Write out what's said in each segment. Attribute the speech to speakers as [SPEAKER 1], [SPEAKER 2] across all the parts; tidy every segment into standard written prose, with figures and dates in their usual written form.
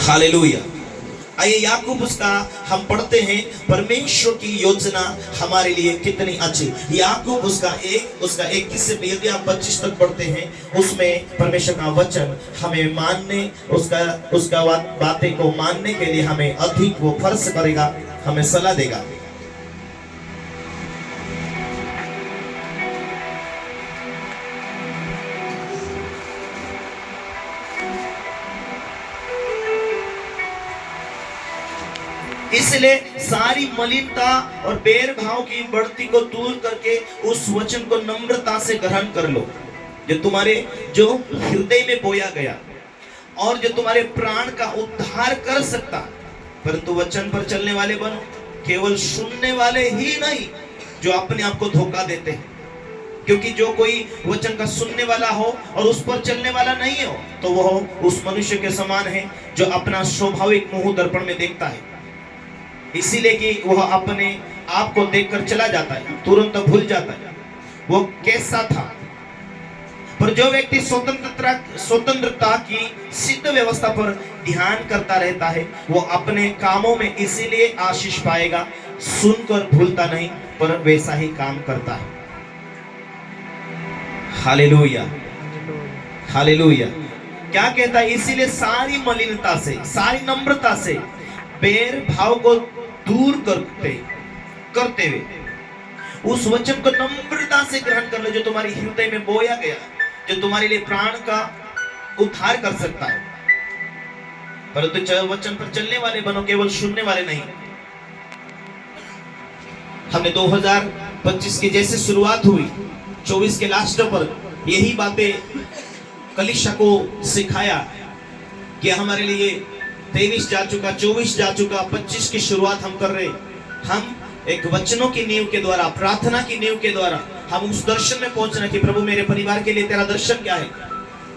[SPEAKER 1] Hallelujah. आइए याकूब उसका हम पढ़ते हैं, परमेश्वर की योजना हमारे लिए कितनी अच्छी। याकूब उसका 21 से यदि आप 25 तक पढ़ते हैं, उसमें परमेश्वर का वचन हमें मानने, उसका बातें को मानने के लिए हमें अधिक वो फर्ज करेगा, हमें सलाह देगा। इसलिए सारी मलिनता और भेदभाव की बढ़ती को दूर करके उस वचन को नम्रता से ग्रहण कर लो, जो हृदय में बोया गया और जो तुम्हारे प्राण का उद्धार कर सकता। परंतु वचन पर चलने वाले बनो, केवल सुनने वाले ही नहीं जो अपने आप को धोखा देते हैं। क्योंकि जो कोई वचन का सुनने वाला हो और उस पर चलने वाला नहीं हो, तो वह उस मनुष्य के समान है जो अपना स्वाभाविक मुंह दर्पण में देखता है, इसीलिए कि वह अपने आप को देखकर चला जाता है, तुरंत भूल जाता है वो कैसा था। पर जो व्यक्ति स्वतंत्रता की सिद्ध व्यवस्था पर ध्यान करता रहता है, वो अपने कामों में इसीलिए आशीष पाएगा, सुनकर भूलता नहीं पर वैसा ही काम करता है। Hallelujah, hallelujah. क्या कहता है? इसीलिए सारी मलिनता से, सारी नम्रता से, बैर भाव को दूर करते हुए उस वचन को नम्रता से ग्रहण कर लो, जो तुम्हारी हृदय में बोया गया, जो तुम्हारे लिए प्राण का उद्धार कर सकता है। परंतु वचन पर चलने वाले बनो, केवल सुनने वाले नहीं। हमने 2025 की जैसे शुरुआत हुई, 24 के लास्ट पर यही बातें कलीसिया को सिखाया कि हमारे लिए 23 जा चुका, 24 जा चुका, 25 की शुरुआत हम कर रहे। हम एक वचनों की नींव के द्वारा, प्रार्थना की नींव के द्वारा हम उस दर्शन में पहुंचना कि प्रभु मेरे परिवार के लिए तेरा दर्शन क्या है,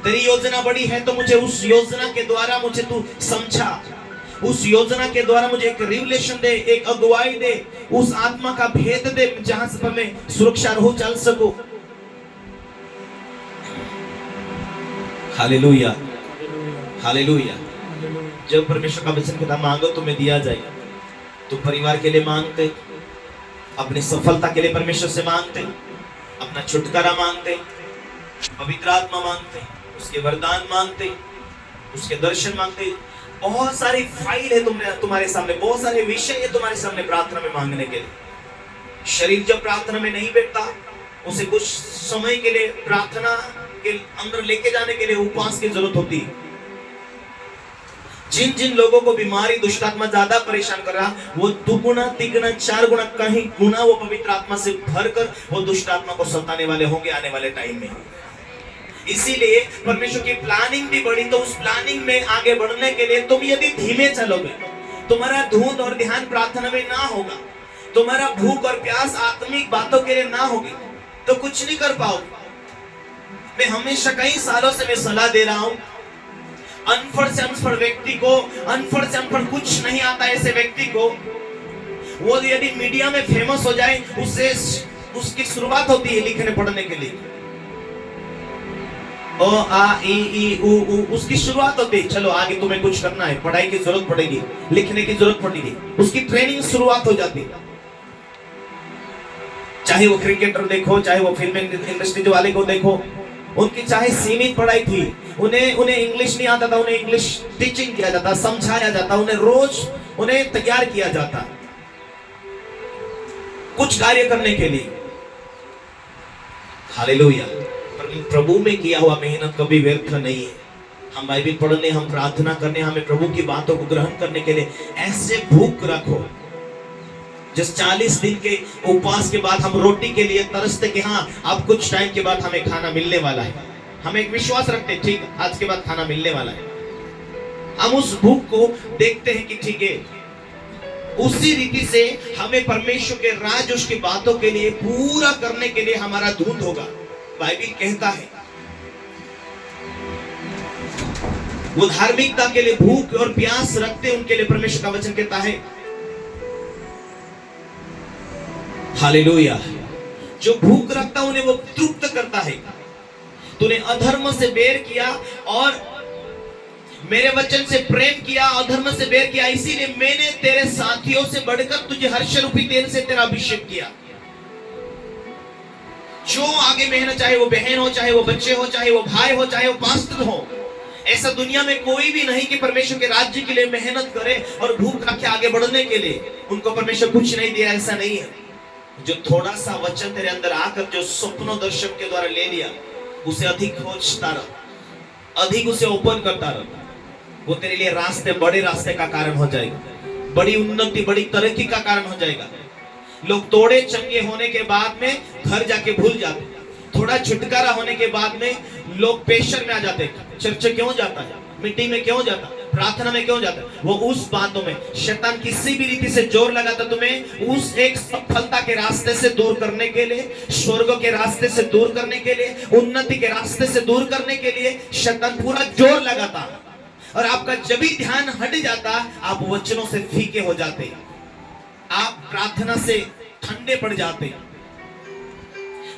[SPEAKER 1] तेरी योजना बड़ी है, तो मुझे उस योजना के द्वारा मुझे तू समझा, उस योजना के द्वारा मुझे एक रिवलेशन दे, एक अगुवाई दे, उस आत्मा का भेद दे जहां से मैं सुरक्षा रहूं, चल सकूं। Hallelujah, hallelujah. जब परमेश्वर का वचन कहता मांगो तुम्हें दिया जाएगा, तो परिवार के लिए मांगते, अपनी सफलता के लिए परमेश्वर से मांगते, अपना छुटकारा मांगते, पवित्र आत्मा मांगते, उसके वरदान मांगते, उसके दर्शन मांगते। बहुत सारी फाइल है तुम्हारे सामने, बहुत सारे विषय है तुम्हारे सामने प्रार्थना में मांगने के लिए। शरीर जब प्रार्थना में नहीं बैठता, उसे कुछ समय के लिए प्रार्थना के अंदर लेके जाने के लिए उपवास की जरूरत होती है। जिन लोगों को बीमारी, दुष्ट आत्मा ज्यादा परेशान कर रहा, वो दुगुना, तिगुना, 4 गुना, कहीं गुना वो पवित्र आत्मा से भरकर वो दुष्ट आत्मा को सताने वाले होंगे आने वाले टाइम में। इसीलिए परमेश्वर की प्लानिंग भी बड़ी, तो उस प्लानिंग में आगे बढ़ने के लिए तुम यदि धीमे चलोगे, तुम्हारा धुन और ध्यान प्रार्थना में ना होगा, तुम्हारा भूख और प्यास आत्मिक बातों के लिए ना होगी, तो कुछ नहीं कर पाओगे। मैं हमेशा कई सालों से मैं सलाह दे रहा हूं, अनपढ़ से अनपढ़ व्यक्ति को, अनपढ़ से अनपढ़ कुछ नहीं आता ऐसे व्यक्ति को, वो यदि मीडिया में फेमस हो जाए, उसकी शुरुआत होती है लिखने पढ़ने के लिए। ओ आ ई उ उसकी शुरुआत होती है। चलो आगे तुम्हें कुछ करना है, पढ़ाई की जरूरत पड़ेगी, लिखने की जरूरत पड़ेगी, उसकी ट्रेनिंग शुरुआत हो जाती है। चाहे वो क्रिकेटर देखो, चाहे वो फिल्म इंडस्ट्री वाले को देखो, उनकी चाहे सीमित पढ़ाई थी, उन्हें इंग्लिश नहीं आता था, उन्हें इंग्लिश टीचिंग किया जाता, समझाया जाता, उन्हें तैयार किया जाता कुछ कार्य करने के लिए। हालेलुया। प्रभु में किया हुआ मेहनत कभी व्यर्थ नहीं है। हम बाइबल पढ़ने, हम प्रार्थना करने, हमें प्रभु की बातों को ग्रहण करने के लिए ऐसे भूख रखो। जिस 40 दिन के उपवास के बाद हम रोटी के लिए तरसते कि हाँ अब कुछ टाइम के बाद हमें खाना मिलने वाला है, हम एक विश्वास रखते, ठीक आज के बाद खाना मिलने वाला है। हम उस भूख को देखते हैं कि ठीक है, उसी रीति से हमें परमेश्वर के राज, उसकी बातों के लिए पूरा करने के लिए हमारा धुन होगा। बाइबल कहता है वो धार्मिकता के लिए भूख और प्यास रखते, उनके लिए परमेश्वर का वचन कहता है हालेलुया, जो भूख रखता उन्हें वो तृप्त करता है। तूने अधर्म से बैर किया और मेरे वचन से प्रेम किया, अधर्म से बैर किया, इसीलिए मैंने तेरे साथियों से बढ़कर तुझे हर्ष रूपी तेल से तेरा अभिषेक किया। जो आगे मेहनत, चाहे वो बहन हो, चाहे वो बच्चे हो, चाहे वो भाई हो, चाहे वो पास्टर हो, ऐसा दुनिया में कोई भी नहीं कि परमेश्वर के राज्य के लिए मेहनत करे और भूख रखे आगे बढ़ने के लिए उनको परमेश्वर कुछ नहीं दिया, ऐसा नहीं है। जो थोड़ा सा वचन तेरे अंदर आकर जो स्वप्नों दर्शक के द्वारा ले लिया, उसे अधिक खोजता रह, अधिक उसे ओपन करता रह, वो तेरे लिए रास्ते, बड़े रास्ते का कारण हो जाएगा, बड़ी उन्नति, बड़ी तरक्की का कारण हो जाएगा। लोग तोड़े चंगे होने के बाद में घर जाके भूल जाते, थोड़ा छुटकारा होने के बाद में लोग प्रेशर में आ जाते। चर्च क्यों जाता है, मीटिंग में क्यों जाता, प्रार्थना में क्यों जाता? वो उस बातों में शैतान किसी भी रीति से जोर लगाता तुम्हें उस एक सफलता के रास्ते से दूर करने के लिए, स्वर्ग के रास्ते से दूर करने के लिए, उन्नति के रास्ते से दूर करने के लिए शैतान पूरा जोर लगाता। और आपका जब भी ध्यान हट जाता, आप वचनों से फीके हो जाते, आप प्रार्थना से ठंडे पड़ जाते।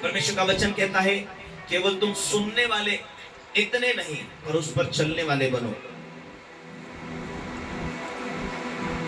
[SPEAKER 1] परमेश्वर का वचन कहता है केवल तुम सुनने वाले इतने नहीं, पर उस पर चलने वाले बनो।